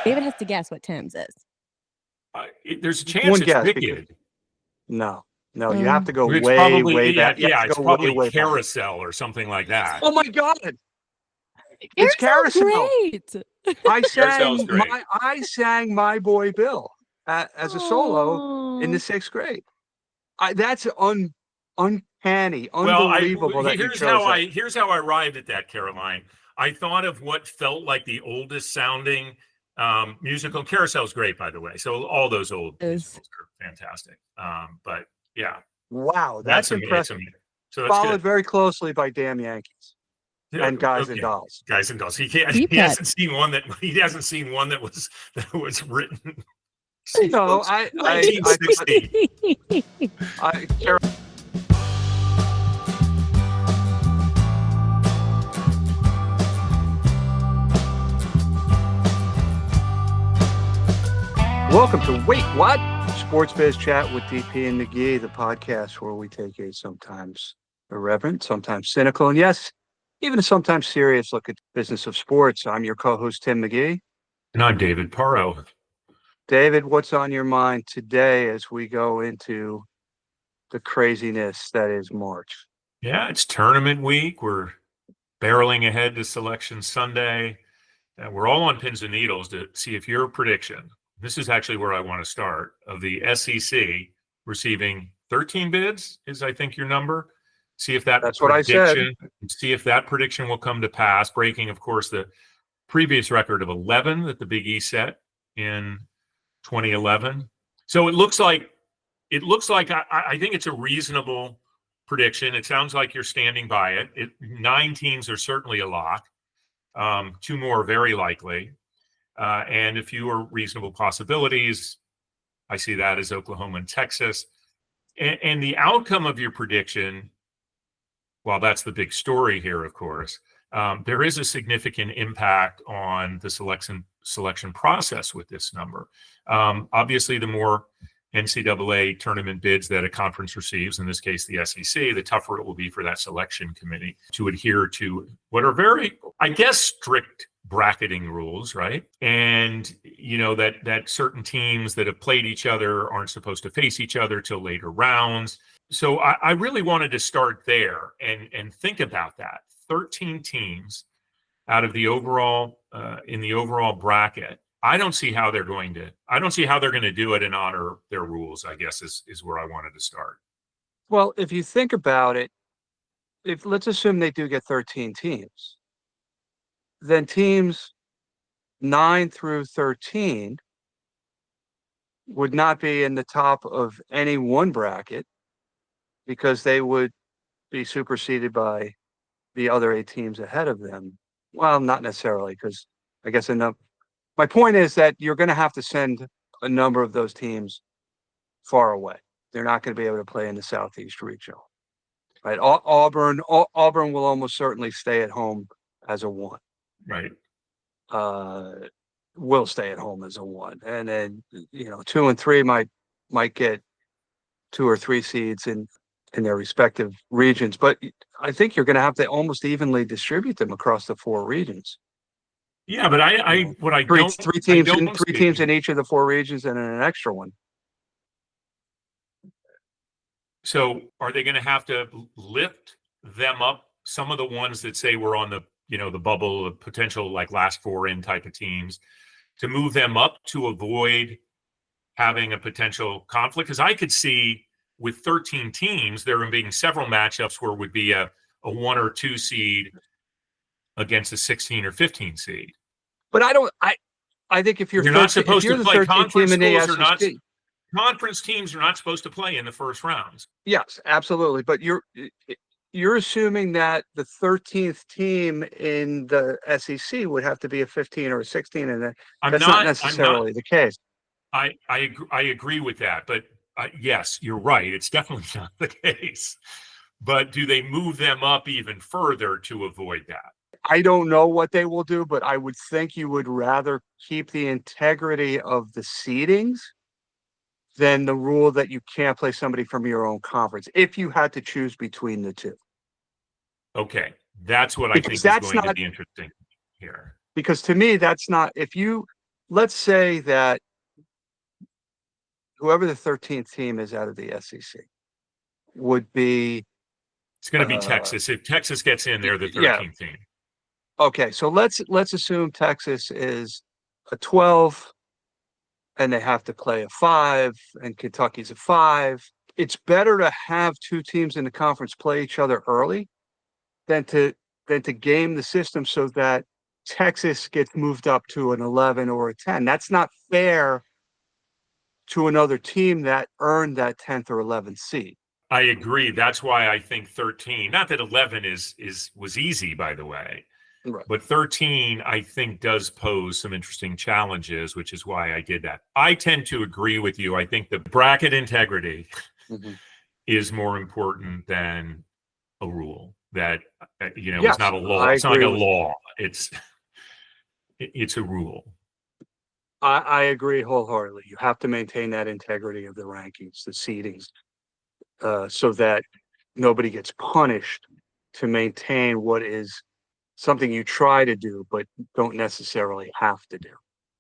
David has to guess what Tim's is. There's a chance it's Wicked. No, you have to go it's way back. back. Yeah, it's probably way Carousel or something like that. Oh my God. It's Carousel. Great. I sang My Boy Bill as a solo in the 6th grade. That's uncanny, unbelievable. Here's how I arrived at that, Caroline. I thought of what felt like the oldest sounding musical. Carousel's great, by the way. So all those old musicals are fantastic. But yeah. Wow, that's impressive. So that's followed good. very closely by Damn Yankees. And Guys and Dolls. Guys and Dolls. He hasn't seen one that was written. No, 1960. Welcome to Wait What? Sports Biz Chat with DP and McGhee, the podcast where we take a sometimes irreverent, sometimes cynical, and yes, even a sometimes serious look at the business of sports. I'm your co-host, Tim McGhee. And I'm David Parro. David, what's on your mind today as we go into the craziness that is March? Yeah, it's tournament week. We're barreling ahead to Selection Sunday. And we're all on pins and needles to see if your prediction, this is actually where I want to start, of the SEC receiving 13 bids is, I think, your number. See if that's what I said. See if that prediction will come to pass, breaking, of course, the previous record of 11 that the Big East set in 2011. So it looks like I think it's a reasonable prediction. It sounds like you're standing by it. 9 teams are certainly a lock. 2 more very likely. And a few are reasonable possibilities. I see that as Oklahoma and Texas. And the outcome of your prediction, well, that's the big story here, of course. There is a significant impact on the selection process with this number. Obviously, the more NCAA tournament bids that a conference receives, in this case the SEC, the tougher it will be for that selection committee to adhere to what are very, I guess, strict bracketing rules, right? And that certain teams that have played each other aren't supposed to face each other till later rounds. So I really wanted to start there and think about that. 13 teams out of the overall in the overall bracket. I don't see how they're going to do it and honor their rules, I guess is where I wanted to start. Well, if you think about it, let's assume they do get 13 teams, then teams 9 through 13 would not be in the top of any one bracket because they would be superseded by the other 8 teams ahead of them. Well, not necessarily, because I guess enough. My point is that you're going to have to send a number of those teams far away. They're not going to be able to play in the Southeast Regional, right? Auburn will almost certainly stay at home as a 1. Right. Will stay at home as a 1, and then 2 and 3 might get 2 or 3 seeds in their respective regions. But I think you're going to have to almost evenly distribute them across the 4 regions. Yeah, but three teams in each of the 4 regions and an extra one. So are they going to have to lift them up? Some of the ones that say we're on the the bubble of potential like last 4 in type of teams, to move them up to avoid having a potential conflict? Because I could see with 13 teams there being several matchups where it would be a 1 or 2 seed against a 16 or 15 seed. But I think if you're not supposed to play conference schools or not, SEC, conference teams are not supposed to play in the first rounds. Yes, absolutely. But you're assuming that the 13th team in the SEC would have to be a 15 or a 16, and that's not necessarily the case. I agree with that, but yes, you're right. It's definitely not the case. But do they move them up even further to avoid that? I don't know what they will do, but I would think you would rather keep the integrity of the seedings than the rule that you can't play somebody from your own conference if you had to choose between the 2. Okay, that's what I think is going to be interesting here. Because to me, that's not, if you let's say that whoever the 13th team is out of the SEC would be. It's going to be Texas. If Texas gets in, they're the 13th team. Okay, so let's assume Texas is a 12 and they have to play a 5 and Kentucky's a 5. It's better to have two teams in the conference play each other early than to game the system so that Texas gets moved up to an 11 or a 10. That's not fair to another team that earned that 10th or 11th seed. I agree. That's why I think 13, not that 11 was easy, by the way, right, but 13, I think, does pose some interesting challenges, which is why I did that. I tend to agree with you. I think the bracket integrity is more important than a rule that, it's not a law. It's not like a law. It's a rule. I agree wholeheartedly. You have to maintain that integrity of the rankings, the seedings, so that nobody gets punished to maintain what is something you try to do, but don't necessarily have to do.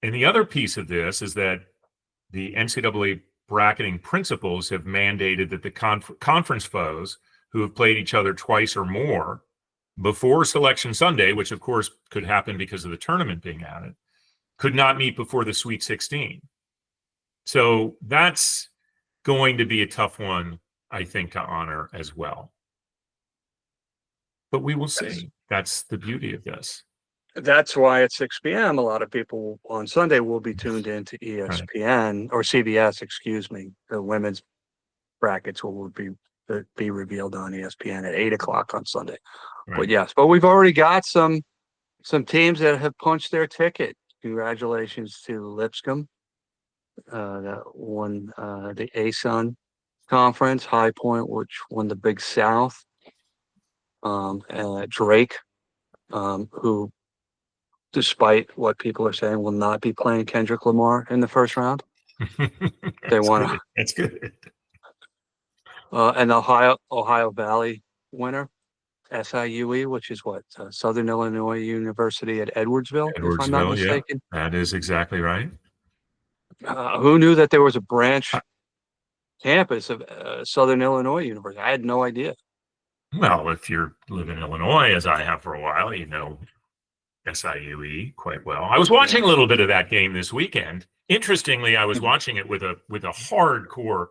And the other piece of this is that the NCAA bracketing principles have mandated that the conference foes who have played each other twice or more before Selection Sunday, which of course could happen because of the tournament being added, could not meet before the Sweet 16. So that's going to be a tough one, I think, to honor as well. But we will see. That's the beauty of this. That's why at 6 p.m. a lot of people on Sunday will be tuned into ESPN or CBS, excuse me. The women's brackets will be revealed on ESPN at 8 o'clock on Sunday. Right. But yes, but we've already got some teams that have punched their ticket. Congratulations to Lipscomb that won the ASUN conference. High Point, which won the Big South. And Drake, who, despite what people are saying, will not be playing Kendrick Lamar in the first round. They want to. That's good. And Ohio Valley winner, SIUE, which is what Southern Illinois University at Edwardsville, if I'm not mistaken. Yeah, that is exactly right. Who knew that there was a branch campus of Southern Illinois University? I had no idea. Well, if you live in Illinois, as I have for a while, you know SIUE quite well. I was watching a little bit of that game this weekend. Interestingly, I was watching it with a hardcore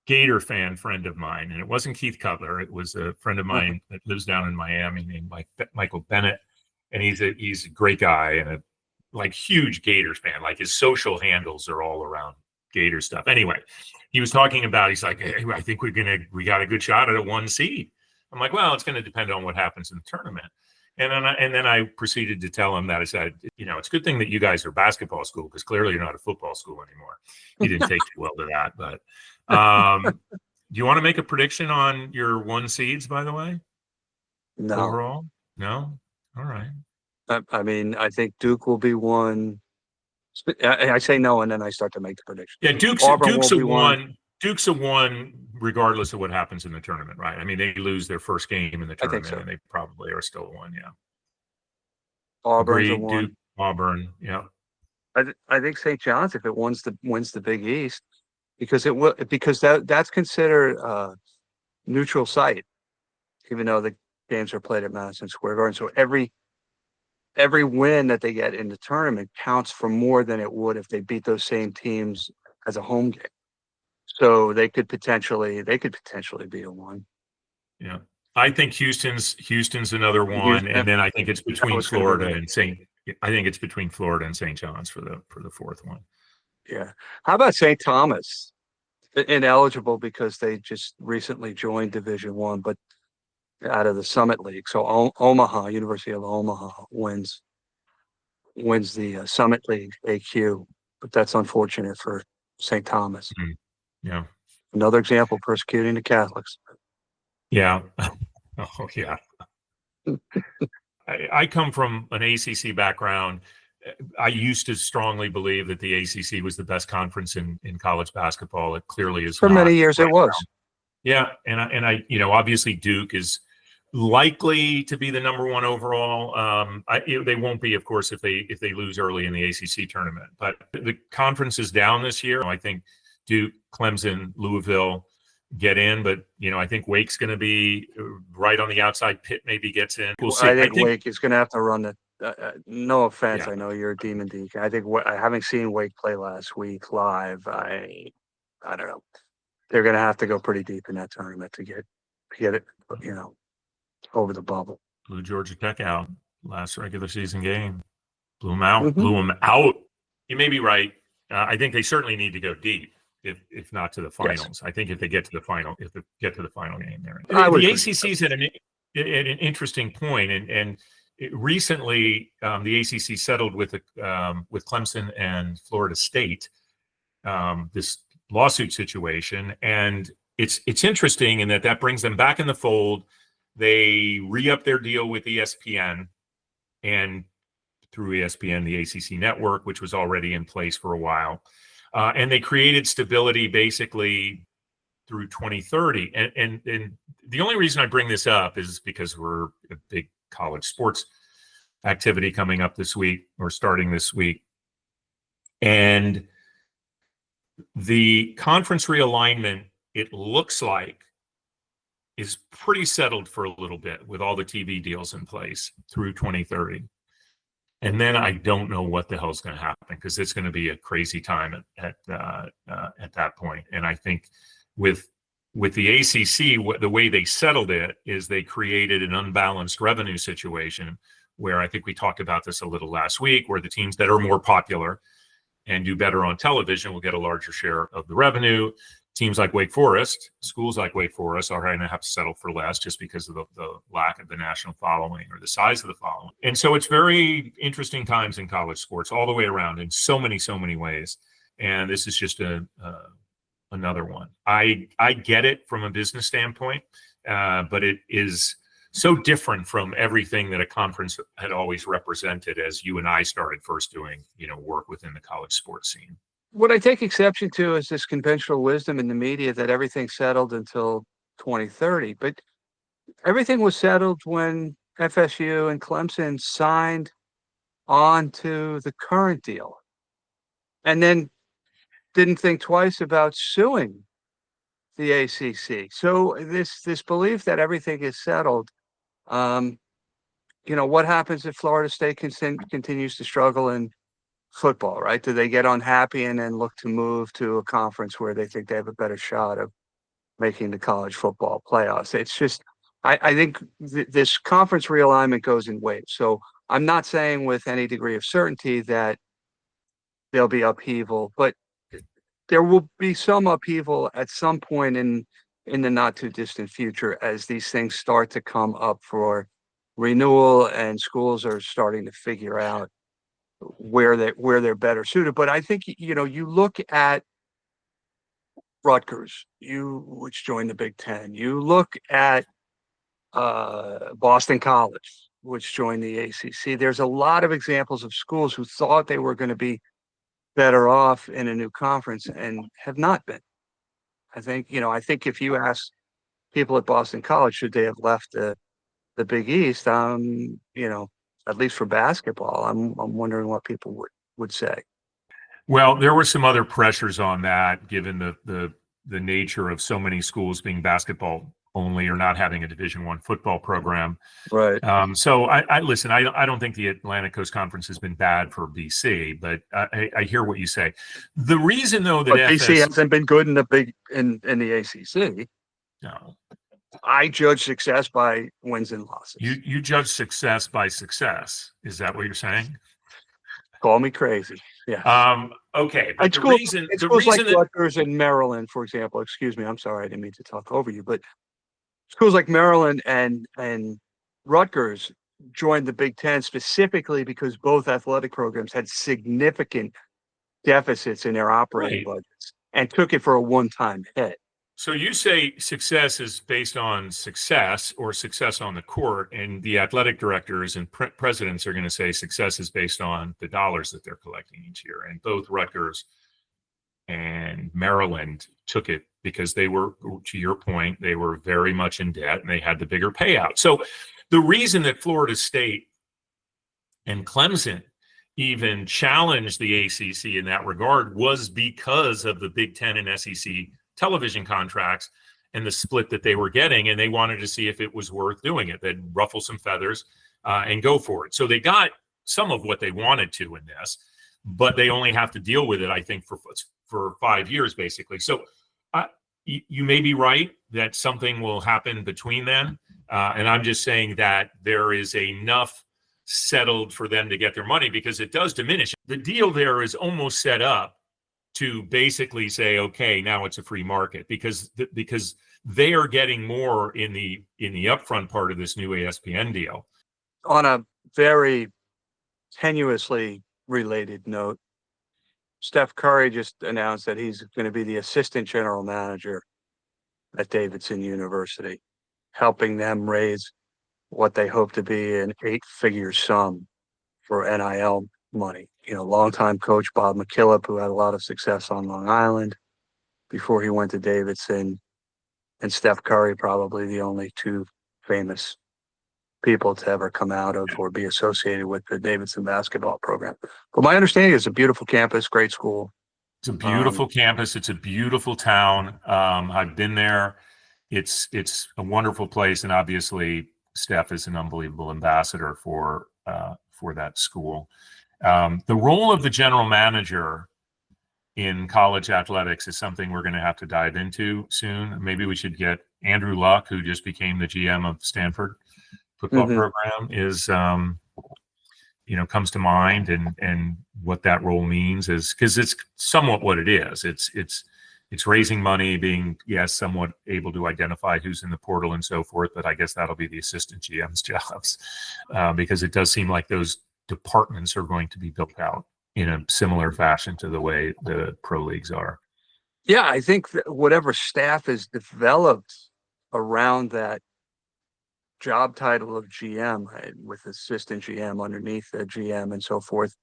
Gator fan friend of mine, and it wasn't Keith Cutler. It was a friend of mine that lives down in Miami named Michael Bennett, and he's a great guy and a huge Gators fan. Like his social handles are all around Gator stuff. Anyway, he was talking about, he's like, hey, I think we got a good shot at a 1 seed. I'm like, well, it's going to depend on what happens in the tournament. And then I proceeded to tell him that I said, it's a good thing that you guys are a basketball school because clearly you're not a football school anymore. He didn't take too well to that, but do you want to make a prediction on your 1 seeds, by the way? No. Overall? No? All right. I mean, I think Duke will be 1. I say no, and then I start to make the prediction. Yeah, Duke's a 1. Duke's a 1 regardless of what happens in the tournament, right? I mean, they lose their first game in the tournament, and they probably are still a 1, yeah. Auburn's a 1. Duke, Auburn, yeah. I think St. John's, if it wins the Big East, because that's considered a neutral site, even though the games are played at Madison Square Garden. So every win that they get in the tournament counts for more than it would if they beat those same teams as a home game. So they could potentially be a 1. Yeah, I think Houston's another 1, and then I think it's between Florida and St. John's for the 4th one. Yeah. How about St. Thomas? Ineligible because they just recently joined Division I, but out of the Summit League. So Omaha, University of Omaha wins the Summit League AQ, but that's unfortunate for St. Thomas. Mm-hmm. Yeah. Another example, persecuting the Catholics. Yeah. Oh, yeah. I come from an ACC background. I used to strongly believe that the ACC was the best conference in college basketball. It clearly is for not many years. It was. Yeah, and I obviously Duke is likely to be the #1 overall. They won't be, of course, if they lose early in the ACC tournament. But the conference is down this year. I think Duke, Clemson, Louisville get in, but I think Wake's going to be right on the outside. Pitt maybe gets in. We'll see. I think Wake is going to have to run the. No offense, Yeah. I know you're a Demon Deacon. I think having seen Wake play last week live, I don't know. They're going to have to go pretty deep in that tournament to get it, over the bubble. Blew Georgia Tech out last regular season game. Blew them out. Mm-hmm. Blew them out. You may be right. I think they certainly need to go deep, if not to the finals. Yes. I think if they get to the final game there. The ACC is at an interesting point, and recently the ACC settled with Clemson and Florida State this lawsuit situation, and it's interesting in that brings them back in the fold. They re-up their deal with ESPN, and through ESPN, the ACC network, which was already in place for a while. And they created stability basically through 2030. And the only reason I bring this up is because we're a big college sports activity coming up this week, or starting this week. And the conference realignment, it looks like, is pretty settled for a little bit with all the TV deals in place through 2030. And then I don't know what the hell's going to happen, because it's going to be a crazy time at that point. And I think with the ACC, the way they settled it is they created an unbalanced revenue situation where, I think we talked about this a little last week, where the teams that are more popular and do better on television will get a larger share of the revenue. Teams like Wake Forest, schools like Wake Forest, are going to have to settle for less just because of the lack of the national following or the size of the following. And so it's very interesting times in college sports all the way around in so many ways. And this is just another one. I get it from a business standpoint, but it is so different from everything that a conference had always represented as you and I started first doing, work within the college sports scene. What I take exception to is this conventional wisdom in the media that everything settled until 2030. But everything was settled when FSU and Clemson signed on to the current deal, and then didn't think twice about suing the ACC. So this belief that everything is settled, what happens if Florida State continues to struggle in football, right? Do they get unhappy and then look to move to a conference where they think they have a better shot of making the college football playoffs? It's just, I think this conference realignment goes in waves. So I'm not saying with any degree of certainty that there'll be upheaval, but there will be some upheaval at some point in the not too distant future as these things start to come up for renewal and schools are starting to figure out where they're better suited. But I think, you look at Rutgers, which joined the Big Ten. You look at Boston College, which joined the ACC. There's a lot of examples of schools who thought they were going to be better off in a new conference and have not been. I think if you ask people at Boston College, should they have left the Big East, at least for basketball, I'm wondering what people would say. Well, there were some other pressures on that, given the nature of so many schools being basketball only or not having a Division I football program. Right. So I listen. I don't think the Atlantic Coast Conference has been bad for BC, but I hear what you say. The reason, though, that BC hasn't been good in the ACC. No. I judge success by wins and losses. You judge success by success. Is that what you're saying? Call me crazy. Yeah. Okay. But the reason like Rutgers and Maryland, for example. Excuse me. I'm sorry. I didn't mean to talk over you, but schools like Maryland and Rutgers joined the Big Ten specifically because both athletic programs had significant deficits in their operating budgets and took it for a one-time hit. So you say success is based on success or success on the court, and the athletic directors and presidents are going to say success is based on the dollars that they're collecting each year. And both Rutgers and Maryland took it because they were, to your point, they were very much in debt and they had the bigger payout. So the reason that Florida State and Clemson even challenged the ACC in that regard was because of the Big Ten and SEC television contracts and the split that they were getting. And they wanted to see if it was worth doing it. They'd ruffle some feathers and go for it. So they got some of what they wanted to in this, but they only have to deal with it, I think, for 5 years, basically. So you may be right that something will happen between then. And I'm just saying that there is enough settled for them to get their money, because it does diminish. The deal there is almost set up to basically say, okay, now it's a free market, because they are getting more in the upfront part of this new ESPN deal. On a very tenuously related note, Steph Curry just announced that he's going to be the assistant general manager at Davidson University, helping them raise what they hope to be an 8-figure sum for NIL money. You know, longtime coach Bob McKillop, who had a lot of success on Long Island before he went to Davidson, and Steph Curry, probably the only two famous people to ever come out of or be associated with the Davidson basketball program. But my understanding is it's a beautiful campus, great school. It's a beautiful campus. It's a beautiful town. I've been there. It's a wonderful place, and obviously Steph is an unbelievable ambassador for that school. The role of the general manager in college athletics is something we're going to have to dive into soon. Maybe we should get Andrew Luck, who just became the GM of Stanford football program, comes to mind, and what that role means is, because it's somewhat what it is. It's raising money, being, yes, somewhat able to identify who's in the portal and so forth, but I guess that'll be the assistant GM's jobs, because it does seem like those departments are going to be built out in a similar fashion to the way the pro leagues are. Yeah, I think that whatever staff is developed around that job title of GM, with assistant GM underneath the GM and so forth,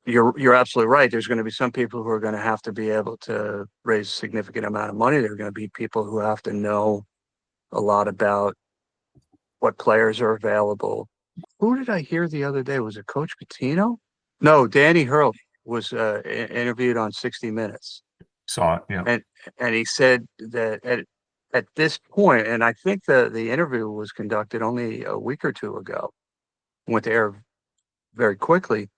you're absolutely right. There's going to be some people who are going to have to be able to raise a significant amount of money. There are going to be people who have to know a lot about what players are available. Who did I hear the other day? Was it Coach Pitino? No, Danny Hurley was interviewed on 60 Minutes. Saw it, yeah. And he said that at this point, and I think the interview was conducted only a week or two ago, went to air very quickly.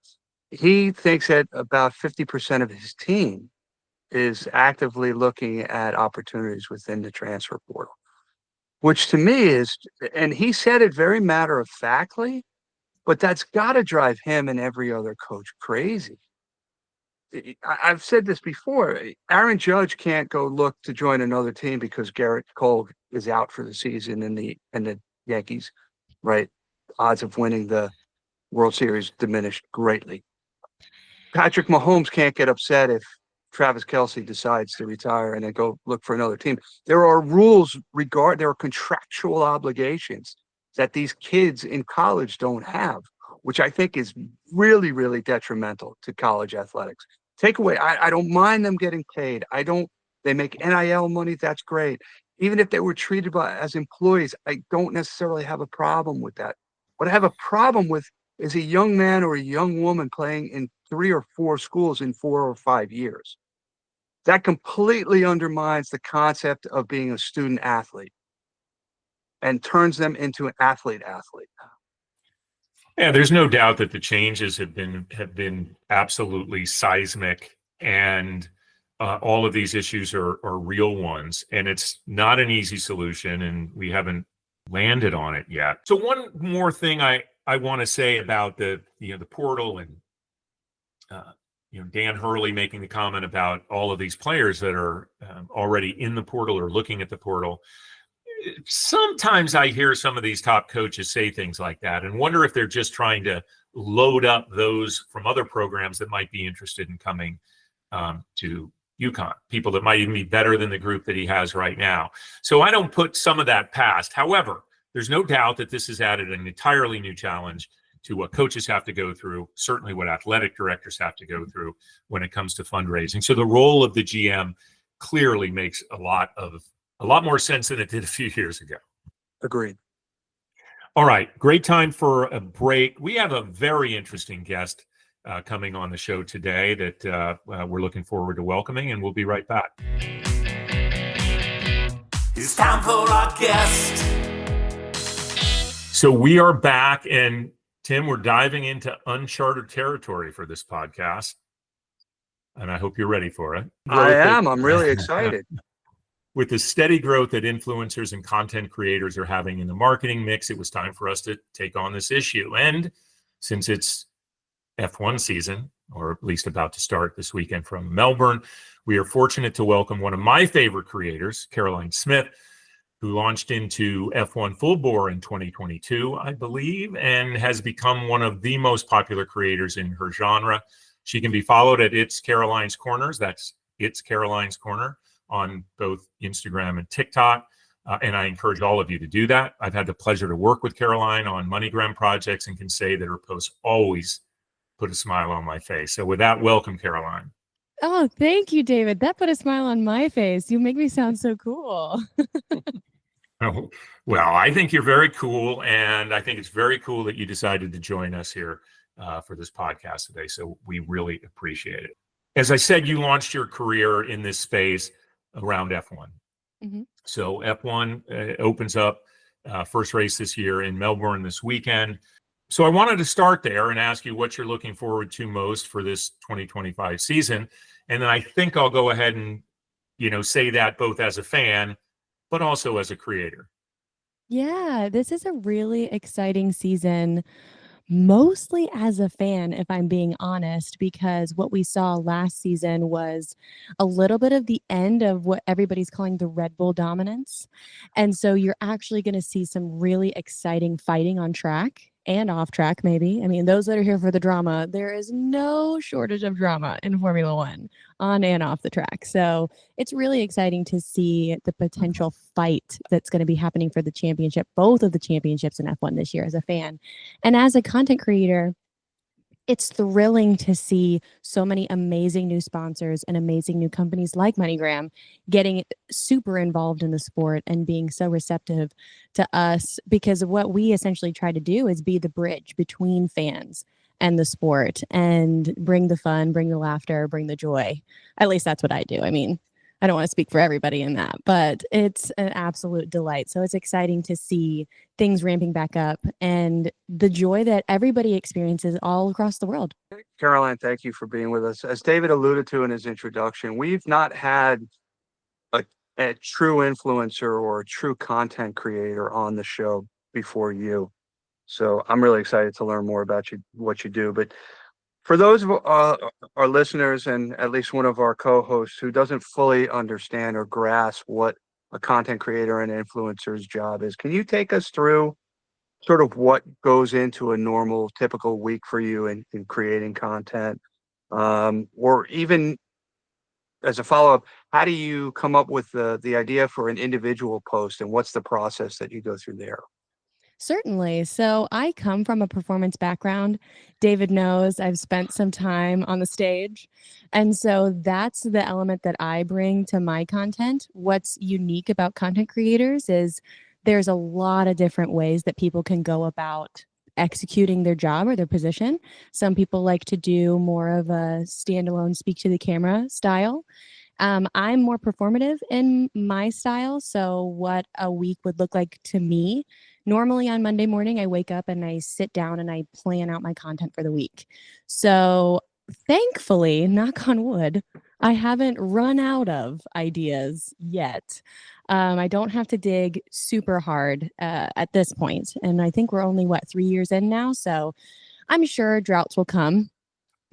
He thinks that about 50% of his team is actively looking at opportunities within the transfer portal, which to me is, and he said it very matter-of-factly, but that's got to drive him and every other coach crazy. I've said this before. Aaron Judge can't go look to join another team because Garrett Cole is out for the season, and the Yankees, right, odds of winning the World Series diminished greatly. Patrick Mahomes can't get upset if Travis Kelce decides to retire and then go look for another team. There are rules there are contractual obligations that these kids in college don't have, which I think is really, really detrimental to college athletics. Take away, I don't mind them getting paid. They make NIL money, that's great. Even if they were treated as employees, I don't necessarily have a problem with that. What I have a problem with is a young man or a young woman playing in 3 or 4 schools in 4 or 5 years. That completely undermines the concept of being a student athlete and turns them into an athlete. Yeah, there's no doubt that the changes have been absolutely seismic, and all of these issues are real ones, and it's not an easy solution, and we haven't landed on it yet. So one more thing I want to say about the portal, and Dan Hurley making the comment about all of these players that are already in the portal or looking at the portal. Sometimes I hear some of these top coaches say things like that and wonder if they're just trying to load up those from other programs that might be interested in coming to UConn, people that might even be better than the group that he has right now. So I don't put some of that past. However, there's no doubt that this has added an entirely new challenge to what coaches have to go through, certainly what athletic directors have to go through when it comes to fundraising. So the role of the GM clearly makes a lot more sense than it did a few years ago. Agreed. All right, great time for a break. We have a very interesting guest coming on the show today that we're looking forward to welcoming, and we'll be right back. It's time for our guest. So we are back, and Tim, we're diving into uncharted territory for this podcast, and I hope you're ready for it. I am. I'm really excited. With the steady growth that influencers and content creators are having in the marketing mix, it was time for us to take on this issue. And since it's F1 season, or at least about to start this weekend from Melbourne, we are fortunate to welcome one of my favorite creators, Caroline Smith, who launched into F1 full bore in 2022, I believe, and has become one of the most popular creators in her genre. She can be followed at It's Caroline's Corners. That's It's Caroline's Corner on both Instagram and TikTok. And I encourage all of you to do that. I've had the pleasure to work with Caroline on MoneyGram projects and can say that her posts always put a smile on my face. So with that, welcome, Caroline. Oh, thank you, David. That put a smile on my face. You make me sound so cool. Oh, well, I think you're very cool. And I think it's very cool that you decided to join us here for this podcast today. So we really appreciate it. As I said, you launched your career in this space around F1. Mm-hmm. So F1 opens up first race this year in Melbourne this weekend. So I wanted to start there and ask you what you're looking forward to most for this 2025 season. And then I think I'll go ahead and, say that both as a fan, but also as a creator. Yeah, this is a really exciting season, mostly as a fan, if I'm being honest, because what we saw last season was a little bit of the end of what everybody's calling the Red Bull dominance. And so you're actually going to see some really exciting fighting on track and off track, maybe. I mean, those that are here for the drama, there is no shortage of drama in Formula One on and off the track. So it's really exciting to see the potential fight that's going to be happening for the championship, both of the championships in F1 this year as a fan. And as a content creator, it's thrilling to see so many amazing new sponsors and amazing new companies like MoneyGram getting super involved in the sport and being so receptive to us, because what we essentially try to do is be the bridge between fans and the sport and bring the fun, bring the laughter, bring the joy. At least that's what I do. I mean, I don't want to speak for everybody in that, but it's an absolute delight. So it's exciting to see things ramping back up and the joy that everybody experiences all across the world. Caroline, thank you for being with us. As David alluded to in his introduction, we've not had a true influencer or a true content creator on the show before you. So I'm really excited to learn more about what you do. But for those of our listeners and at least one of our co-hosts who doesn't fully understand or grasp what a content creator and influencer's job is, can you take us through sort of what goes into a normal, typical week for you in creating content? Or even as a follow-up, how do you come up with the idea for an individual post, and what's the process that you go through there? Certainly. So I come from a performance background. David knows I've spent some time on the stage. And so that's the element that I bring to my content. What's unique about content creators is there's a lot of different ways that people can go about executing their job or their position. Some people like to do more of a standalone speak to the camera style. I'm more performative in my style. So what a week would look like to me. Normally on Monday morning, I wake up and I sit down and I plan out my content for the week. So thankfully, knock on wood, I haven't run out of ideas yet. I don't have to dig super hard at this point. And I think we're only, 3 years in now. So I'm sure droughts will come.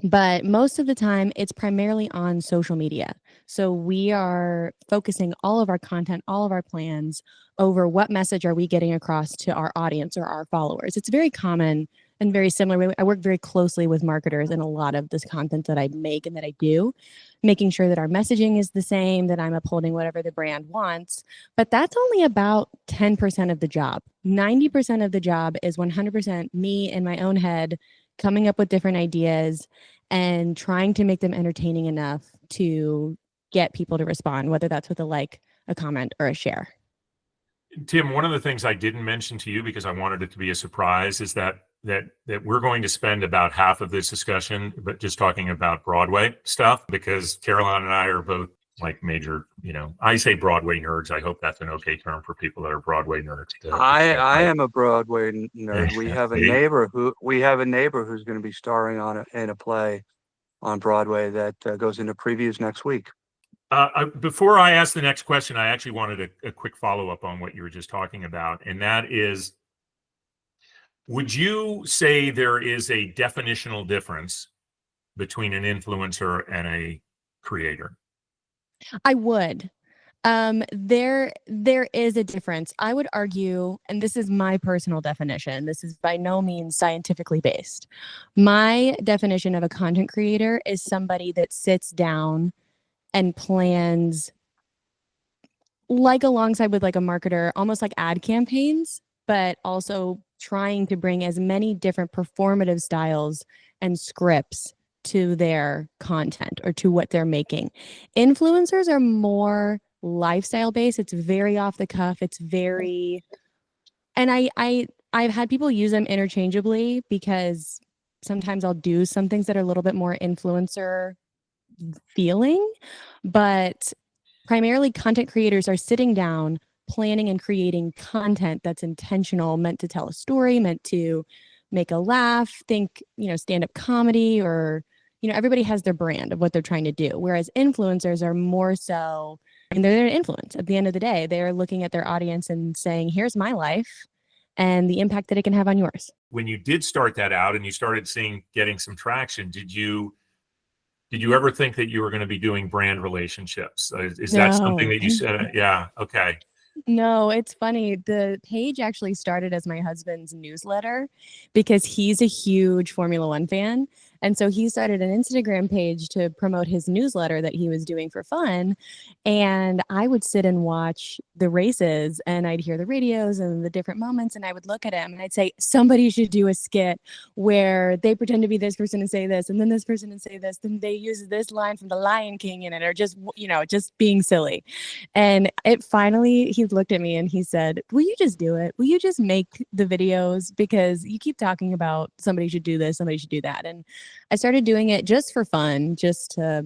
But most of the time, it's primarily on social media. So we are focusing all of our content, all of our plans over what message are we getting across to our audience or our followers. It's very common and very similar. I work very closely with marketers in a lot of this content that I make and that I do, making sure that our messaging is the same, that I'm upholding whatever the brand wants. But that's only about 10% of the job. 90% of the job is 100% me in my own head, coming up with different ideas and trying to make them entertaining enough to get people to respond, whether that's with a like, a comment, or a share. Tim, one of the things I didn't mention to you because I wanted it to be a surprise is that we're going to spend about half of this discussion, but just talking about Broadway stuff, because Caroline and I are both like major, I say Broadway nerds. I hope that's an okay term for people that are Broadway nerds. I am a Broadway nerd. We have a neighbor who's going to be starring in a play on Broadway that goes into previews next week. Before I ask the next question, I actually wanted a quick follow-up on what you were just talking about, and that is, would you say there is a definitional difference between an influencer and a creator? I would. There is a difference. I would argue, and this is my personal definition, this is by no means scientifically based. My definition of a content creator is somebody that sits down and plans, like alongside with like a marketer, almost like ad campaigns, but also trying to bring as many different performative styles and scripts to their content or to what they're making. Influencers are more lifestyle based. It's very off the cuff. It's very, and I've had people use them interchangeably because sometimes I'll do some things that are a little bit more influencer feeling, but primarily content creators are sitting down, planning and creating content that's intentional, meant to tell a story, meant to make a laugh, think, stand-up comedy, or, everybody has their brand of what they're trying to do. Whereas influencers are more so, and they're an influence. At the end of the day, they're looking at their audience and saying, here's my life and the impact that it can have on yours. When you did start that out and you started getting some traction, did you ever think that you were going to be doing brand relationships? Is that something that you said? Yeah. Okay. No, it's funny. The page actually started as my husband's newsletter because he's a huge Formula One fan. And so he started an Instagram page to promote his newsletter that he was doing for fun. And I would sit and watch the races and I'd hear the radios and the different moments. And I would look at him and I'd say, somebody should do a skit where they pretend to be this person and say this, and then this person and say this. Then they use this line from The Lion King in it, or just, just being silly. And it finally, he looked at me and he said, will you just do it? Will you just make the videos? Because you keep talking about somebody should do this, somebody should do that. And I started doing it just for fun, just to,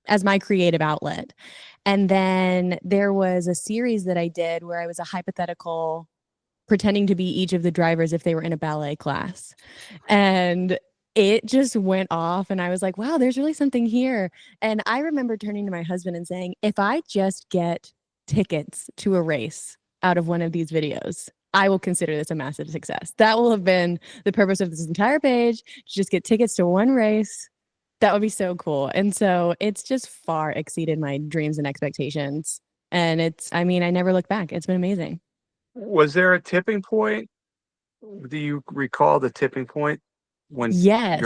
as my creative outlet. And then there was a series that I did where I was a hypothetical pretending to be each of the drivers if they were in a ballet class. And it just went off and I was like, wow, there's really something here. And I remember turning to my husband and saying, if I just get tickets to a race out of one of these videos, I will consider this a massive success. That will have been the purpose of this entire page, to just get tickets to one race. That would be so cool. And so it's just far exceeded my dreams and expectations. And I never look back. It's been amazing. Was there a tipping point? Do you recall the tipping point? Yes.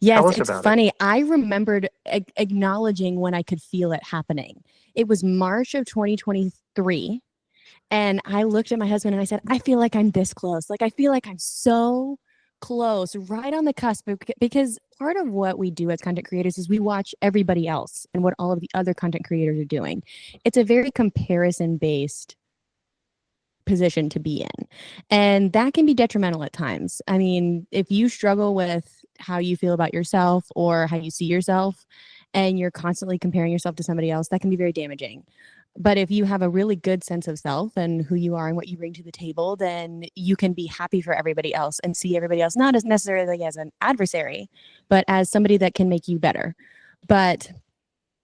It's funny. I remembered acknowledging when I could feel it happening. It was March of 2023. And I looked at my husband and I said, I feel like I'm this close. Like, I feel like I'm so close, right on the cusp, because part of what we do as content creators is we watch everybody else and what all of the other content creators are doing. It's a very comparison-based position to be in. And that can be detrimental at times. I mean, if you struggle with how you feel about yourself or how you see yourself, and you're constantly comparing yourself to somebody else, that can be very damaging. But if you have a really good sense of self and who you are and what you bring to the table, then you can be happy for everybody else and see everybody else not as necessarily as an adversary, but as somebody that can make you better. But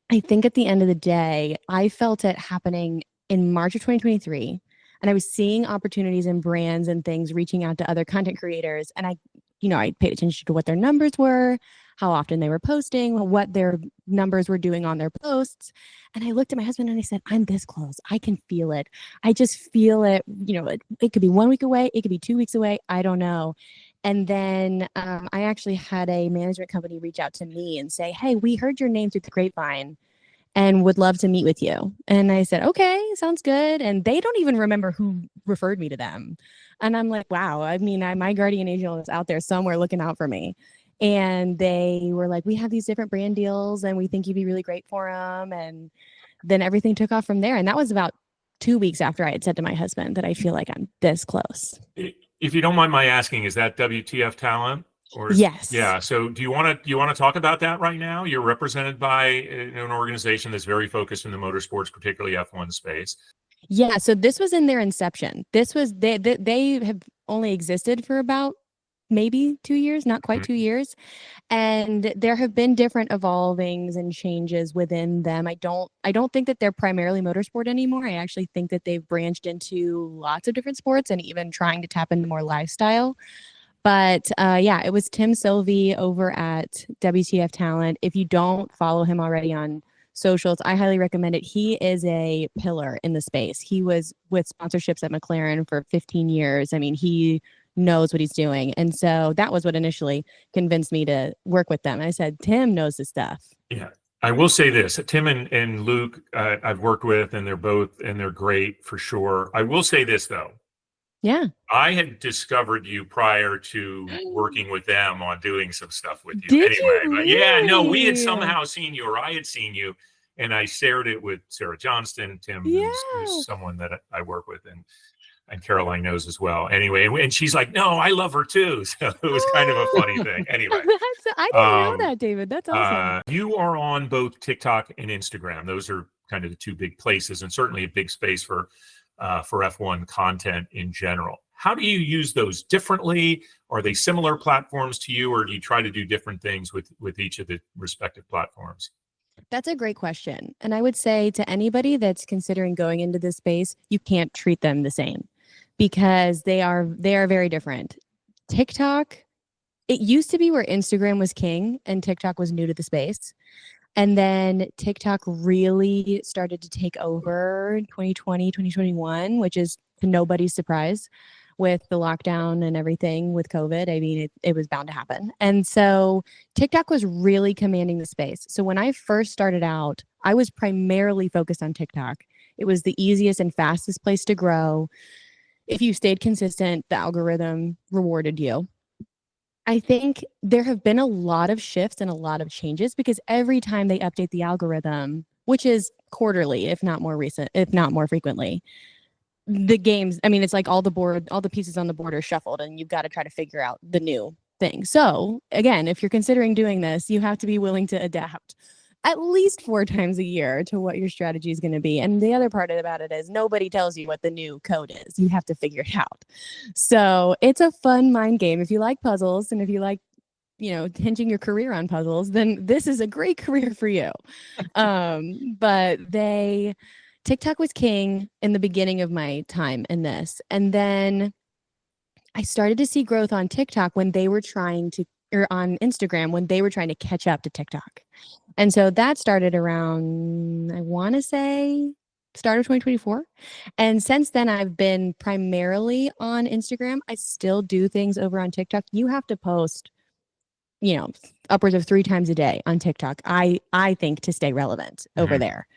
I think at the end of the day, I felt it happening in March of 2023. And I was seeing opportunities in brands and things reaching out to other content creators. And I paid attention to what their numbers were, how often they were posting, what their numbers were doing on their posts. And I looked at my husband and I said, I'm this close. I can feel it. I just feel it. It could be 1 week away. It could be 2 weeks away. I don't know. And then I actually had a management company reach out to me and say, hey, we heard your name through the grapevine and would love to meet with you. And I said, okay, sounds good. And they don't even remember who referred me to them. And I'm like, wow, my guardian angel is out there somewhere looking out for me. And they were like, we have these different brand deals and we think you'd be really great for them. And then everything took off from there. And that was about 2 weeks after I had said to my husband that I feel like I'm this close. If you don't mind my asking, is that WTF Talent? Or yes. Yeah. So do you want to talk about that right now? You're represented by an organization that's very focused in the motorsports, particularly F1 space. Yeah. So this was in their inception. This was they have only existed for about maybe 2 years, not quite 2 years. And there have been different evolvings and changes within them. I don't think that they're primarily motorsport anymore. I actually think that they've branched into lots of different sports and even trying to tap into more lifestyle. But yeah, it was Tim Sylvie over at WTF Talent. If you don't follow him already on socials, I highly recommend it. He is a pillar in the space. He was with sponsorships at McLaren for 15 years. I mean, he knows what he's doing. And so that was what initially convinced me to work with them. I said, Tim knows his stuff. Yeah. I will say this, Tim and Luke, I've worked with, and they're great for sure. I will say this though. Yeah. I had discovered you prior to working with them on doing some stuff with you. Did anyway, you but yeah, no, we had really? somehow seen you, or I had seen you, and I shared it with Sarah Johnston. Tim, who's someone that I work with, and Caroline knows as well. Anyway, and she's like, no, I love her too. So it was kind of a funny thing. Anyway. I didn't know that, David. That's awesome. You are on both TikTok and Instagram. Those are kind of the two big places, and certainly a big space for F1 content in general. How do you use those differently? Are they similar platforms to you, or do you try to do different things with each of the respective platforms? That's a great question. And I would say to anybody that's considering going into this space, you can't treat them the same because they are very different. TikTok, it used to be where Instagram was king and TikTok was new to the space. And then TikTok really started to take over 2020, 2021, which is to nobody's surprise with the lockdown and everything with COVID. I mean, it was bound to happen. And so TikTok was really commanding the space. So when I first started out, I was primarily focused on TikTok. It was the easiest and fastest place to grow. If you stayed consistent, the algorithm rewarded you. I think there have been a lot of shifts and a lot of changes because every time they update the algorithm, which is quarterly, if not more frequently, the games, I mean, it's like all the pieces on the board are shuffled and you've got to try to figure out the new thing. So again, if you're considering doing this, you have to be willing to adapt at least 4 times a year to what your strategy is going to be. And the other part about it is nobody tells you what the new code is. You have to figure it out. So it's a fun mind game. If you like puzzles and if you like, hinging your career on puzzles, then this is a great career for you. But TikTok was king in the beginning of my time in this. And then I started to see growth on TikTok on Instagram when they were trying to catch up to TikTok. And so that started around, I want to say, start of 2024. And since then, I've been primarily on Instagram. I still do things over on TikTok. You have to post, upwards of 3 times a day on TikTok, I think, to stay relevant over there.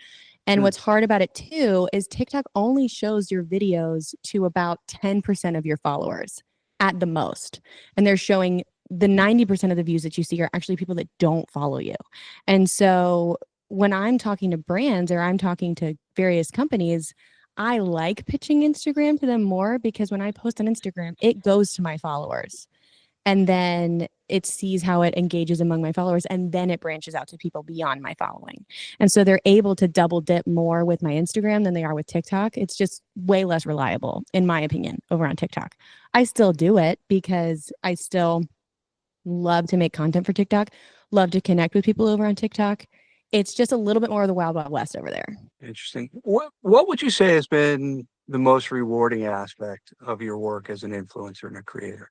And what's hard about it too is TikTok only shows your videos to about 10% of your followers at the most. And they're showing the 90% of the views that you see are actually people that don't follow you. And so when I'm talking to brands or I'm talking to various companies, I like pitching Instagram to them more because when I post on Instagram, it goes to my followers. And then it sees how it engages among my followers, and then it branches out to people beyond my following. And so they're able to double dip more with my Instagram than they are with TikTok. It's just way less reliable, in my opinion, over on TikTok. I still do it because I still love to make content for TikTok, love to connect with people over on TikTok. It's just a little bit more of the Wild Wild West over there. Interesting. What would you say has been the most rewarding aspect of your work as an influencer and a creator?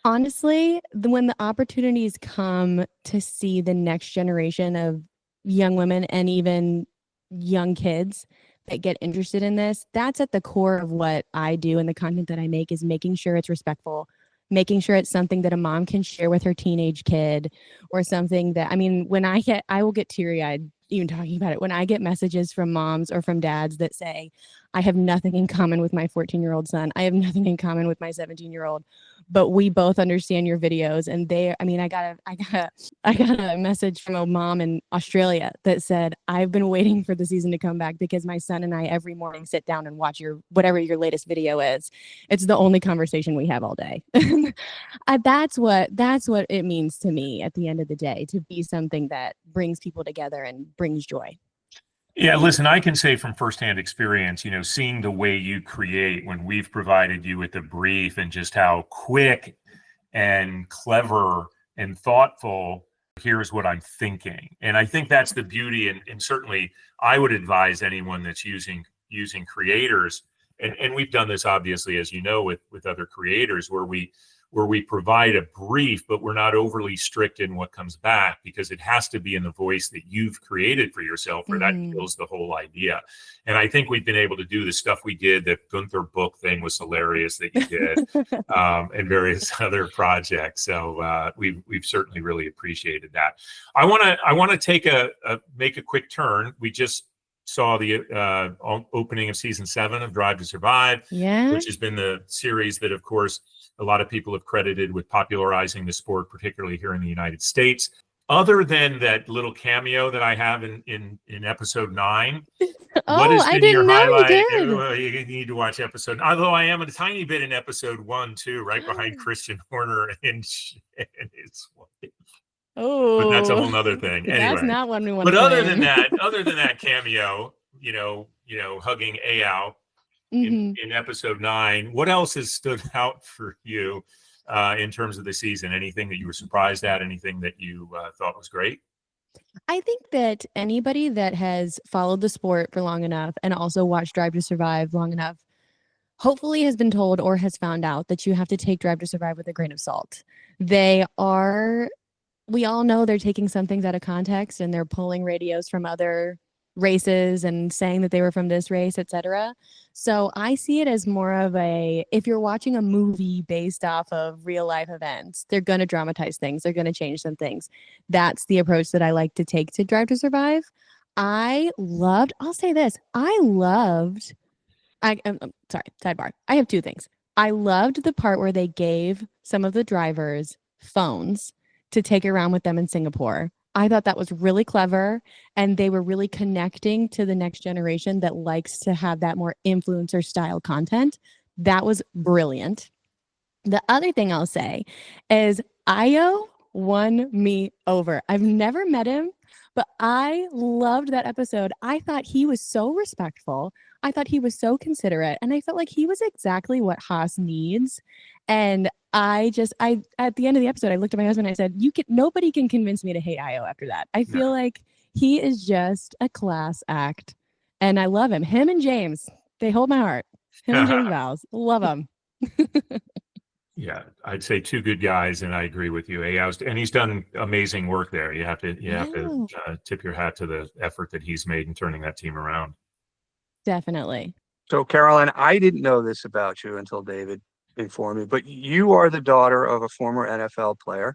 Honestly, when the opportunities come to see the next generation of young women and even young kids that get interested in this, that's at the core of what I do and the content that I make is making sure it's respectful, making sure it's something that a mom can share with her teenage kid or something that, I will get teary-eyed even talking about it. When I get messages from moms or from dads that say, I have nothing in common with my 14-year-old son. I have nothing in common with my 17-year-old. but we both understand your videos. And I got a message from a mom in Australia that said, I've been waiting for the season to come back because my son and I every morning sit down and watch whatever your latest video is. It's the only conversation we have all day. That's what it means to me at the end of the day, to be something that brings people together and brings joy. Yeah, listen, I can say from firsthand experience, seeing the way you create when we've provided you with the brief and just how quick and clever and thoughtful, here's what I'm thinking. And I think that's the beauty. And certainly I would advise anyone that's using creators. And we've done this, obviously, as you know, with other creators where we provide a brief, but we're not overly strict in what comes back, because it has to be in the voice that you've created for yourself, or that kills the whole idea. And I think we've been able to do the stuff we did. The Gunther book thing was hilarious that you did, and various other projects. So we've certainly really appreciated that. I want to make a quick turn. We just saw the opening of season 7 of Drive to Survive, which has been the series that, of course, a lot of people have credited with popularizing the sport, particularly here in the United States. Other than that little cameo that I have in episode 9, what has been your highlight? You need to watch episode. Although I am a tiny bit in episode 1 too, right behind Christian Horner and his wife. Oh, but that's a whole nother thing. Anyway, that's not one we want. But other than that cameo, hugging Ao. In episode 9, what else has stood out for you in terms of the season? Anything that you were surprised at? Anything that you thought was great? I think that anybody that has followed the sport for long enough and also watched Drive to Survive long enough, hopefully has been told or has found out that you have to take Drive to Survive with a grain of salt. We all know they're taking some things out of context and they're pulling radios from other races and saying that they were from this race, etc. So I see it as more of if you're watching a movie based off of real life events, they're going to dramatize things. They're going to change some things. That's the approach that I like to take to Drive to Survive. I'll say this. Sorry, sidebar. I have 2 things. I loved the part where they gave some of the drivers phones to take around with them in Singapore. I thought that was really clever, and they were really connecting to the next generation that likes to have that more influencer style content. That was brilliant. The other thing I'll say is 𝘊𝘢𝘳𝘰𝘭𝘪𝘯𝑦 won me over. I've never met him, but I loved that episode. I thought he was so respectful. I thought he was so considerate, and I felt like he was exactly what Haas needs. And at the end of the episode, I looked at my husband and I said, nobody can convince me to hate Io after that. I feel like he is just a class act, and I love him. Him and James, they hold my heart. Him and James Vowles, love them. Yeah, I'd say 2 good guys, and I agree with you. And he's done amazing work there. You have to tip your hat to the effort that he's made in turning that team around. Definitely. So, Caroline, I didn't know this about you until David informed me, but you are the daughter of a former NFL player,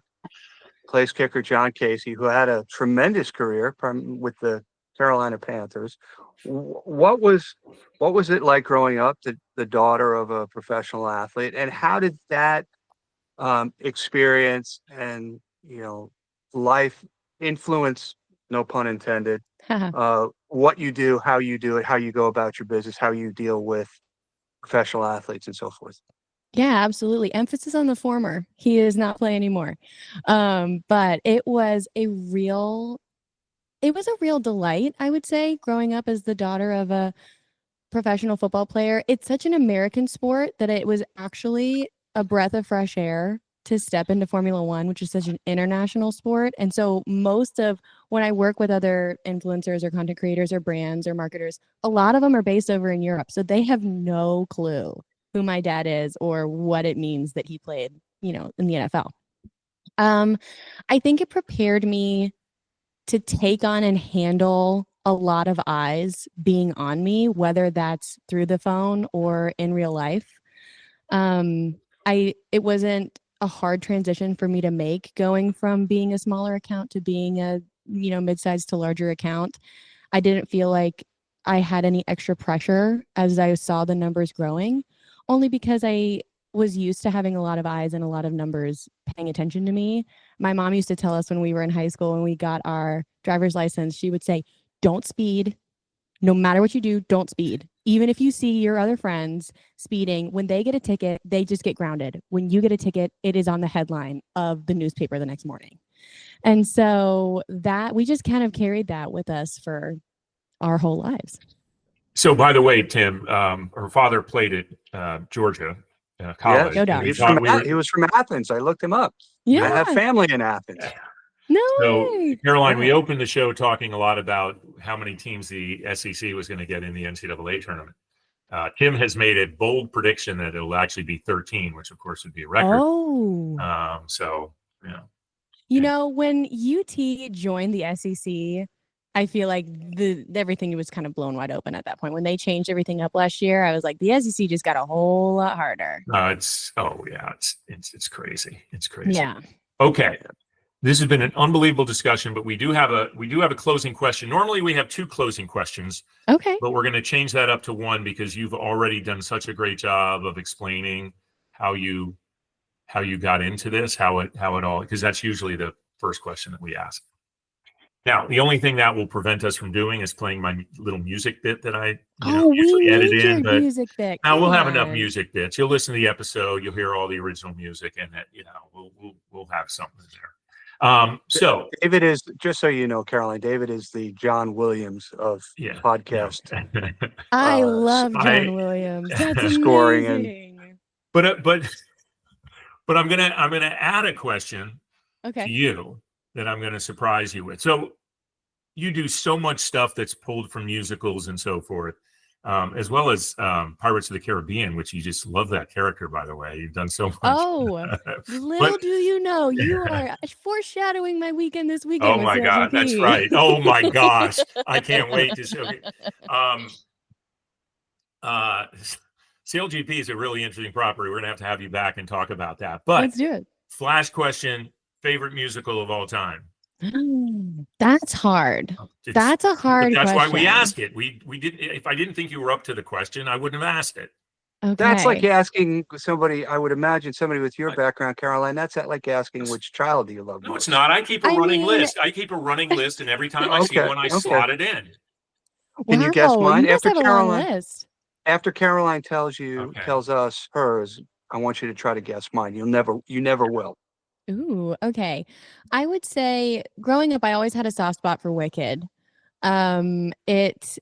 place kicker John Casey, who had a tremendous career with the Carolina Panthers. What was it like growing up, the daughter of a professional athlete, and how did that experience and life influence, no pun intended, what you do, how you do it, how you go about your business, how you deal with professional athletes and so forth? Yeah, absolutely. Emphasis on the former. He is not playing anymore. But it was a real delight, I would say, growing up as the daughter of a professional football player. It's such an American sport that it was actually a breath of fresh air to step into Formula One, which is such an international sport. And so most of when I work with other influencers or content creators or brands or marketers, a lot of them are based over in Europe. So they have no clue who my dad is or what it means that he played, in the NFL. I think it prepared me to take on and handle a lot of eyes being on me, whether that's through the phone or in real life. It wasn't a hard transition for me to make, going from being a smaller account to being a, mid-sized to larger account. I didn't feel like I had any extra pressure as I saw the numbers growing, only because I was used to having a lot of eyes and a lot of numbers paying attention to me. My mom used to tell us when we were in high school, when we got our driver's license, she would say, don't speed. No matter what you do, don't speed. Even if you see your other friends speeding, when they get a ticket, they just get grounded. When you get a ticket, it is on the headline of the newspaper the next morning. And so that we just kind of carried that with us for our whole lives. So, by the way, Tim, her father played at Georgia College. Yeah, No doubt. he was from Athens. I looked him up. Yeah. I have family in Athens. No So, way. Caroline, we opened the show talking a lot about how many teams the SEC was going to get in the NCAA tournament. Tim has made a bold prediction that it'll actually be 13, which of course would be a record. Oh. So, yeah. You know, when UT joined the SEC, I feel like everything was kind of blown wide open at that point. When they changed everything up last year, I was like, the SEC just got a whole lot harder. It's crazy. It's crazy. Yeah. Okay. This has been an unbelievable discussion, but we do have a closing question. Normally we have 2 closing questions. Okay. But we're going to change that up to 1 because you've already done such a great job of explaining how you got into this, how it all, because that's usually the first question that we ask. Now, the only thing that will prevent us from doing is playing my little music bit that I usually edit in. But music bit. now we'll have enough music bits. You'll listen to the episode, you'll hear all the original music, and that we'll have something there. So David is, just so you know, Caroline, David is the John Williams of podcast. I love John Williams. That's scoring amazing. But I'm gonna add a question to you that I'm gonna surprise you with. So you do so much stuff that's pulled from musicals and so forth, as well as Pirates of the Caribbean, which you just love that character, by the way. You've done so much. Oh, little do you know, you are foreshadowing my weekend this weekend. Oh my God, that's right. Oh my gosh, I can't wait to show you. CLGP is a really interesting property. We're gonna have you back and talk about that. But let's do it. Flash question: favorite musical of all time? That's hard. That's a hard question. That's why we ask it. We didn't. If I didn't think you were up to the question, I wouldn't have asked it. Okay. That's like asking somebody. I would imagine somebody with your background, Caroline. That's like asking which child do you love? No, it's not. I keep a running list. I keep a running list, and every time I see one, I slot it in. Can you guess mine? After Caroline, after Caroline tells us hers, I want you to try to guess mine. You never will. Ooh, okay. I would say growing up, I always had a soft spot for Wicked. It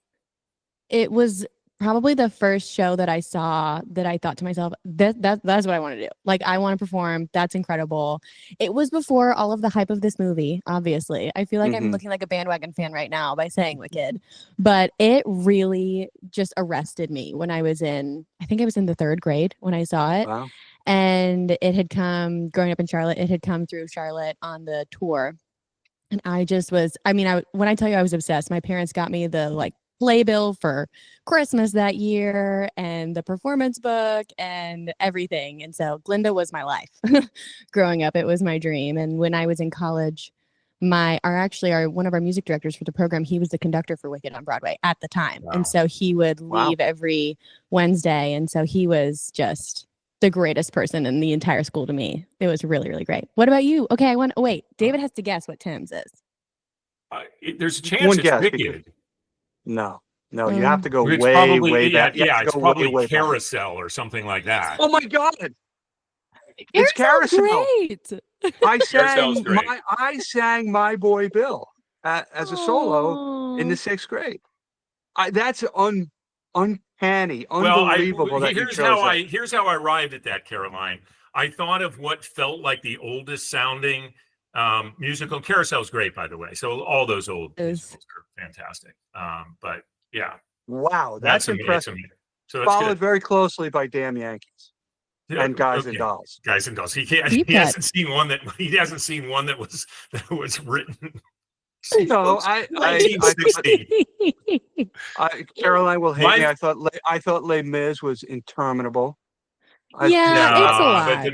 was probably the first show that I saw that I thought to myself, that's what I want to do. Like, I want to perform. That's incredible. It was before all of the hype of this movie, obviously. I feel like I'm looking like a bandwagon fan right now by saying Wicked, but it really just arrested me when I think I was in the 3rd grade when I saw it. Wow. And it had come, growing up in Charlotte, it had come through Charlotte on the tour. And I just was, when I tell you I was obsessed, my parents got me the playbill for Christmas that year and the performance book and everything. And so Glinda was my life. Growing up, it was my dream. And when I was in college, one of our music directors for the program, he was the conductor for Wicked on Broadway at the time. Wow. And so he would leave every Wednesday. And so he was just the greatest person in the entire school to me. It was really, really great. What about you? Okay, wait. David has to guess what Tim's is. There's a chance it's Wicked. No, you have to go it's way back. It's probably Carousel or something like that. Oh my God. It's Carousel. Great. I sang My Boy Bill as a solo in the 6th grade. That's uncanny, unbelievable. Here's how I arrived at that, Caroline. I thought of what felt like the oldest sounding musical. Carousel's great, by the way. So all those old musicals are fantastic. But yeah. Wow, that's impressive. So that's followed very closely by Damn Yankees and Guys and Dolls. Guys and Dolls. He hasn't seen one that was written. No, Caroline will hate me. I thought Les Mis was interminable. It's a lot. But the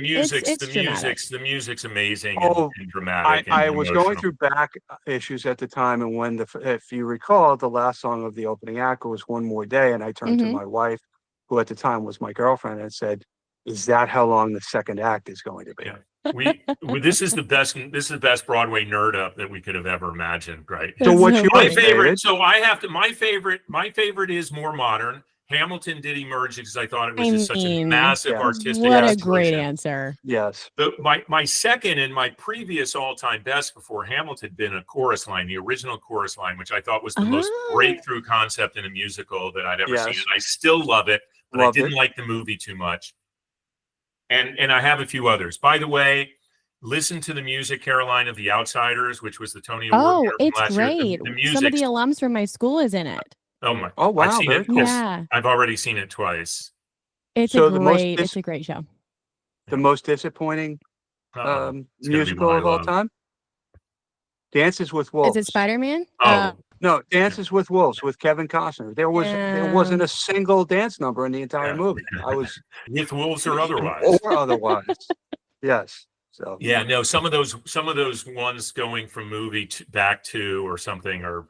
music's amazing and dramatic. I was going through back issues at the time, and when if you recall, the last song of the opening act was One More Day, and I turned to my wife, who at the time was my girlfriend, and said, is that how long the second act is going to be? Yeah. This is the best Broadway nerd up that we could have ever imagined, right? So That's what's so your My funny. favorite, David? so I have to, my favorite is more modern. Hamilton did emerge because I thought it was just such a massive yeah. artistic What a explosion. great answer. Yes. My second and my previous all-time best before Hamilton had been a chorus line, the original chorus line, which I thought was the most breakthrough concept in a musical that I'd ever seen. Yes. And I still love it, but Loved I didn't it. like the movie too much. And I have a few others. By the way, listen to the music, Caroline, of The Outsiders, which was the Tony Award Oh, winner from it's last year. great. The Some of music. the alums from my school is in it. Oh my! Oh, wow, I've seen very it. cool. Yeah. I've already seen it twice. It's So it's a great show. the most disappointing Uh-oh. It's gonna be musical one I of all love. time? Dances with Wolves. Is it Spider-Man? Oh, No, Dances with Wolves with Kevin Costner. There wasn't a single dance number in the entire Yeah. movie. I was with wolves or otherwise. or otherwise. Yes. So Yeah, no, some of those ones going from movie back to or something are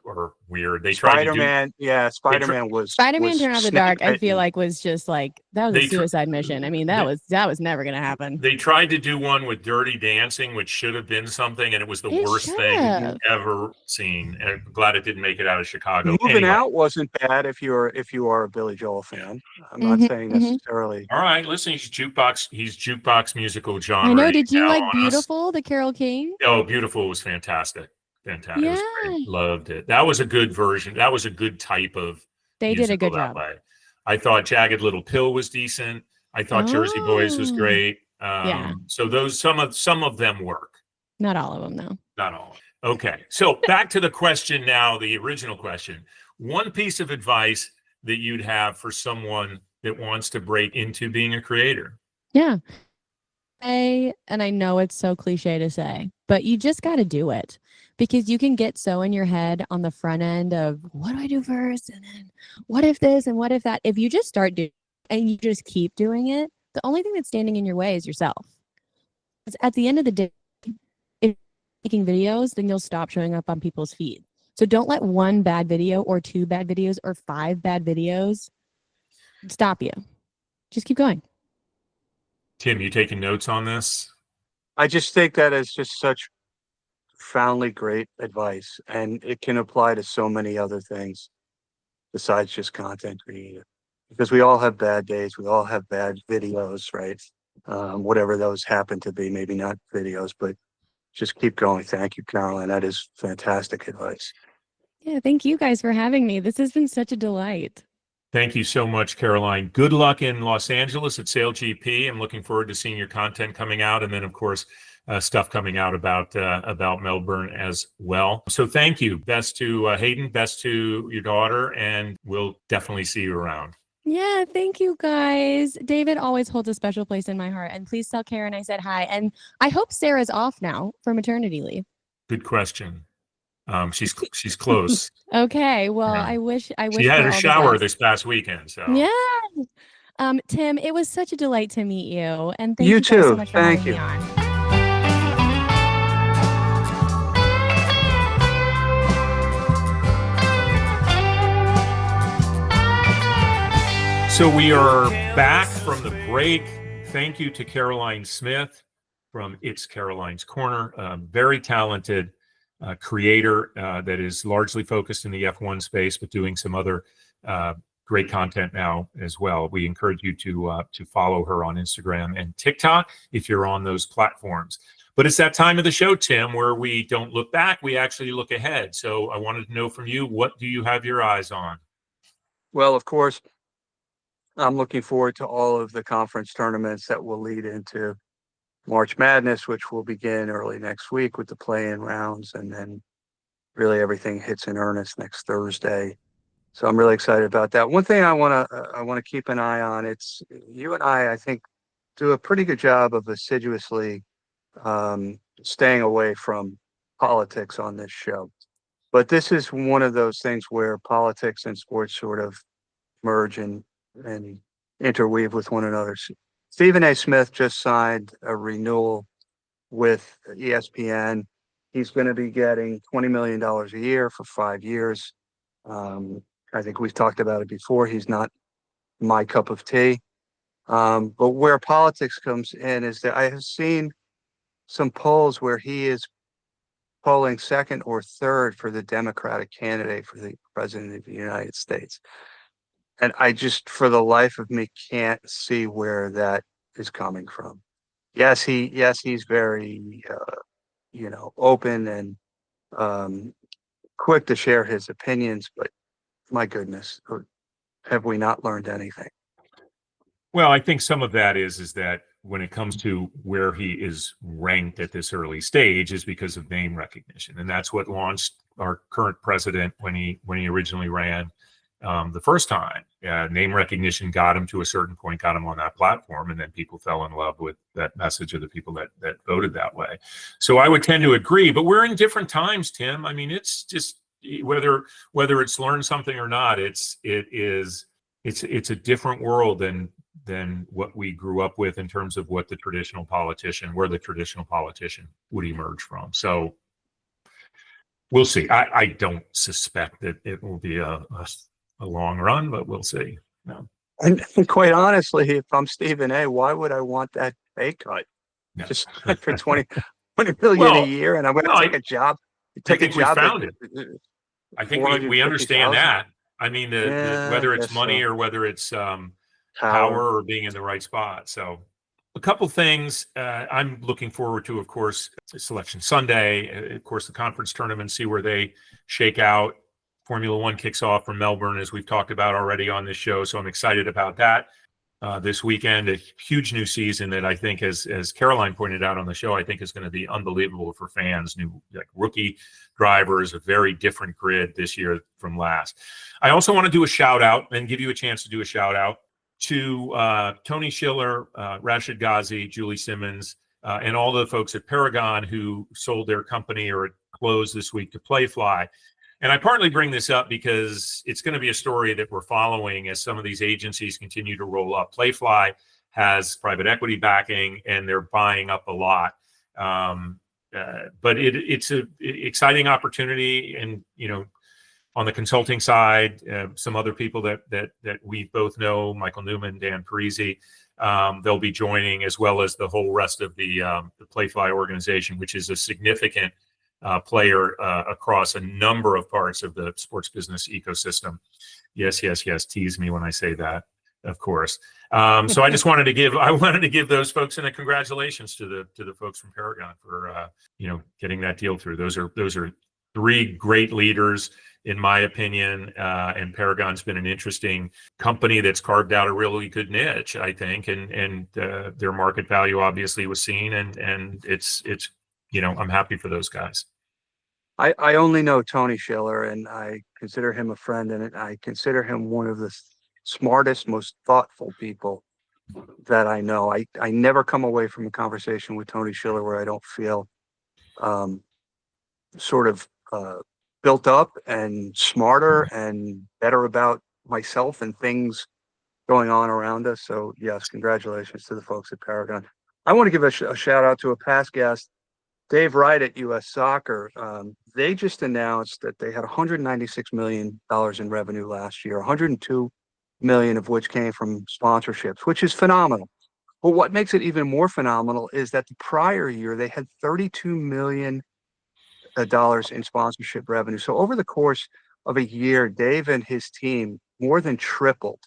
weird. They tried to do. Spider-Man, Spider-Man was Spider-Man Turn Off the Dark, I feel snake-bitten. like was just like that was They a tr- suicide mission. I mean, that was never gonna happen. They tried to do one with Dirty Dancing, which should have been something, and it was the It worst should thing have. ever seen. And I'm glad it didn't make it out of Chicago. Moving Anyway. Out wasn't bad if you are a Billy Joel fan. I'm not saying necessarily. All right, listen, he's jukebox musical genre. I know. Did you now like on us. Beautiful, the Carole King? Oh, Beautiful was fantastic. Fantastic. It was Yeah. great. Loved it. That was a good version. That was a good type of They did a musical good that job. way. I thought Jagged Little Pill was decent. I thought Jersey Boys was Oh. great. Yeah. So those some of them work. Not all of them, though. Not all. Okay. So back to the question now, the original question. One piece of advice that you'd have for someone that wants to break into being a creator. Yeah. And I know it's so cliche to say, but you just got to do it because you can get so in your head on the front end of what do I do first? And then what if this and what if that? If you just start doing and you just keep doing it, the only thing that's standing in your way is yourself. Because at the end of the day, if you're making videos, then you'll stop showing up on people's feed. So don't let one bad video or two bad videos or 5 bad videos stop you. Just keep going. Tim, you taking notes on this? I just think that is just such profoundly great advice, and it can apply to so many other things besides just content creator. Because we all have bad days, we all have bad videos, right? Whatever those happen to be, maybe not videos, but just keep going. Thank you, Caroline. That is fantastic advice. Yeah, thank you guys for having me. This has been such a delight. Thank you so much, Caroline. Good luck in Los Angeles at Sail GP. I'm looking forward to seeing your content coming out, and then, of course, stuff coming out about Melbourne as well. So thank you. Best to Hayden, best to your daughter, and we'll definitely see you around. Yeah, thank you guys. David always holds a special place in my heart. And please tell Karen I said hi. And I hope Sarah's off now for maternity leave. Good question. She's close. Okay. Well, Yeah. I wish She had her her all the shower best. this past weekend. So Yeah. Tim, it was such a delight to meet you. And thank You you guys so too. much for Thank having you. me on. So we are back from the break. Thank you to Caroline Smith from It's Caroline's Corner, a very talented creator that is largely focused in the F1 space, but doing some other great content now as well. We encourage you to follow her on Instagram and TikTok if you're on those platforms. But it's that time of the show, Tim, where we don't look back, we actually look ahead. So I wanted to know from you, what do you have your eyes on? Well, of course, I'm looking forward to all of the conference tournaments that will lead into March Madness, which will begin early next week with the play-in rounds, and then really everything hits in earnest next Thursday. So I'm really excited about that. One thing I want to keep an eye on, it's you and I think, do a pretty good job of assiduously staying away from politics on this show. But this is one of those things where politics and sports sort of merge and interweave with one another. Stephen A. Smith just signed a renewal with ESPN. He's going to be getting $20 million a year for 5 years. I think we've talked about it before. He's not my cup of tea. But where politics comes in is that I have seen some polls where he is polling second or third for the Democratic candidate for the president of the United States. And I just, for the life of me, can't see where that is coming from. Yes, he's very, open and quick to share his opinions, but my goodness, have we not learned anything? Well, I think some of that is that when it comes to where he is ranked at this early stage is because of name recognition, and that's what launched our current president when he originally ran the first time. Name recognition got him to a certain point, got him on that platform, and then people fell in love with that message of the people that voted that way. So I would tend to agree, but we're in different times, Tim. I mean, it's just whether it's learned something or not, it's a different world than what we grew up with in terms of where the traditional politician would emerge from. So we'll see. I don't suspect that it will be a long run, but we'll see. No. And quite honestly, if I'm Stephen A., why would I want that pay cut? No. Just for 20 million a year, and I'm going to take a job. I think we found it. I think we understand that. I mean, whether it's money or whether it's power or being in the right spot. So a couple things I'm looking forward to, of course, Selection Sunday, of course, the conference tournament, see where they shake out. Formula One kicks off from Melbourne, as we've talked about already on this show. So I'm excited about that this weekend. A huge new season that I think, as Caroline pointed out on the show, I think is going to be unbelievable for fans. New rookie drivers, a very different grid this year from last. I also want to do a shout out and give you a chance to do a shout out to Tony Schiller, Rashid Ghazi, Julie Simmons, and all the folks at Paragon who sold their company or closed this week to Playfly. And I partly bring this up because it's going to be a story that we're following as some of these agencies continue to roll up. Playfly has private equity backing, and they're buying up a lot. But it's an exciting opportunity, and on the consulting side, some other people that we both know, Michael Newman, Dan Parisi, they'll be joining, as well as the whole rest of the Playfly organization, which is a significant player across a number of parts of the sports business ecosystem. Yes, tease me when I say that, of course. So I just wanted to give those folks a congratulations to the folks from Paragon for getting that deal through. Those are three great leaders, in my opinion, and Paragon's been an interesting company that's carved out a really good niche, I think, and their market value obviously was seen, and it's I'm happy for those guys. I only know Tony Schiller, and I consider him a friend, and I consider him one of the smartest, most thoughtful people that I know. I never come away from a conversation with Tony Schiller where I don't feel sort of built up and smarter and better about myself and things going on around us. So yes, congratulations to the folks at Paragon. I want to give a shout out to a past guest, Dave Wright at US Soccer. They just announced that they had $196 million in revenue last year, 102 million of which came from sponsorships, which is phenomenal. But what makes it even more phenomenal is that the prior year they had $32 million in sponsorship revenue. So over the course of a year, Dave and his team more than tripled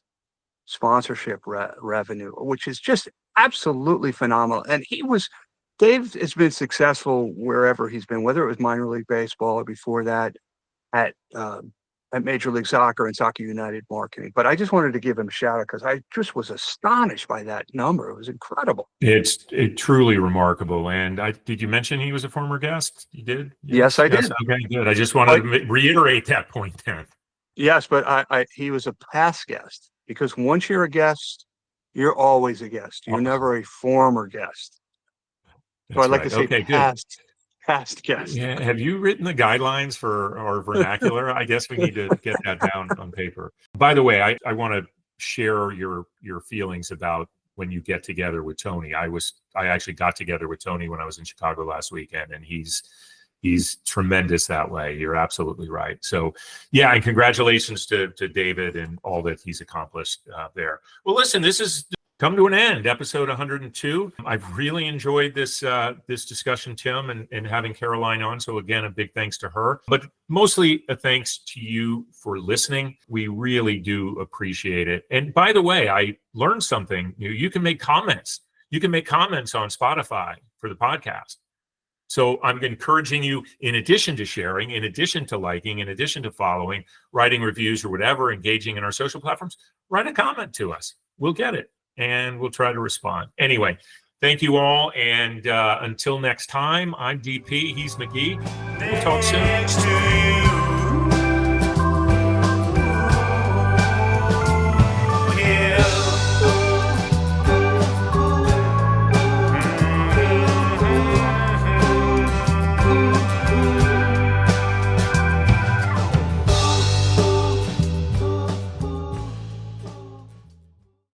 sponsorship revenue, which is just absolutely phenomenal. And Dave has been successful wherever he's been, whether it was minor league baseball or before that at Major League Soccer and Soccer United Marketing. But I just wanted to give him a shout out because I just was astonished by that number. It was incredible. It's truly remarkable. And did you mention he was a former guest? You did? Yes, I did. Okay, good. I just wanted to reiterate that point there. Yes, but he was a past guest, because once you're a guest, you're always a guest. You're never a former guest. So I'd like to say past guest. Yeah. Have you written the guidelines for our vernacular? I guess we need to get that down on paper. By the way, I want to share your feelings about when you get together with Tony. I actually got together with Tony when I was in Chicago last weekend, and he's tremendous that way. You're absolutely right. So yeah, and congratulations to David and all that he's accomplished there. Well, listen, this is come to an end. Episode 102. I've really enjoyed this this discussion, Tim, and having Caroline on. So again, a big thanks to her, but mostly a thanks to you for listening. We really do appreciate it. And by the way, I learned something new. You can make comments. You can make comments on Spotify for the podcast. So I'm encouraging you, in addition to sharing, in addition to liking, in addition to following, writing reviews or whatever, engaging in our social platforms, write a comment to us. We'll get it and we'll try to respond. Anyway, thank you all. And until next time, I'm DP. He's McGee. We'll talk soon.